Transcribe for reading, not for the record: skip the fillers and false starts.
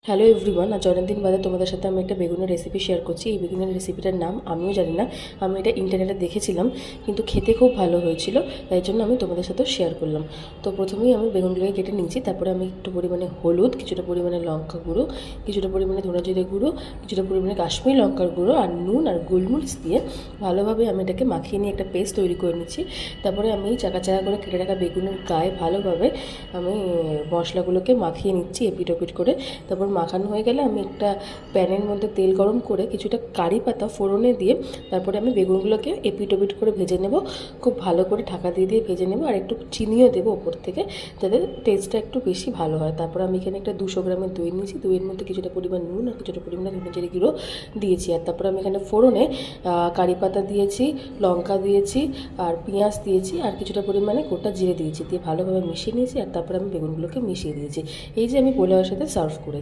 Hello everyone, আজ অনেকদিন বাদে তোমাদের সাথে আমি একটা বেগুনের রেসিপি শেয়ার করছি। এই বেগুনের রেসিপিটার নাম আমিও জানি না, আমি এটা ইন্টারনেটে দেখেছিলাম, কিন্তু খেতে খুব ভালো হয়েছিল, তাই জন্য আমি তোমাদের সাথে শেয়ার করলাম। তো প্রথমেই আমি বেগুনগুলোকে কেটে নিয়েছি, তারপরে আমি একটু পরিমাণে হলুদ, কিছুটা পরিমাণে লঙ্কা গুঁড়ো, কিছুটা পরিমাণে ধনে জিরে গুঁড়ো, কিছুটা পরিমাণে কাশ্মীরি লঙ্কার গুঁড়ো আর নুন আর গোলমরিচ দিয়ে ভালোভাবে আমি এটাকে মাখিয়ে নিয়ে একটা পেস্ট তৈরি করে নিচ্ছি। তারপরে আমি চাকা চাকা করে কেটে রাখা বেগুনের গায়ে ভালোভাবে আমি মশলাগুলোকে মাখিয়ে নিচ্ছি এপিট ওপিট করে। তারপর মাখানো হয়ে গেলে আমি একটা প্যানের মধ্যে তেল গরম করে কিছুটা কারি পাতা ফোড়নে দিয়ে তারপরে আমি বেগুনগুলোকে এপিট ওপিট করে ভেজে নেব। খুব ভালো করে ঢাকা দিয়ে দিয়ে ভেজে নেব, আর একটু চিনিও দেবো ওপর থেকে, যাতে টেস্টটা একটু বেশি ভালো হয়। তারপর আমি এখানে একটা 200 গ্রামের দই নিয়েছি, দইয়ের মধ্যে কিছুটা পরিমাণ নুন আর কিছুটা পরিমাণে ধনে জিরে গুঁড়ো দিয়েছি। আর তারপর আমি এখানে ফোড়নে কারি পাতা দিয়েছি, লঙ্কা দিয়েছি আর পেঁয়াজ দিয়েছি আর কিছুটা পরিমাণে গোটা জিরে দিয়েছি, দিয়ে ভালোভাবে মিশিয়ে নিয়েছি। আর তারপর আমি বেগুনগুলোকে মিশিয়ে দিয়েছি। এই যে আমি পোলাওয়ের সাথে সার্ভ করেছি।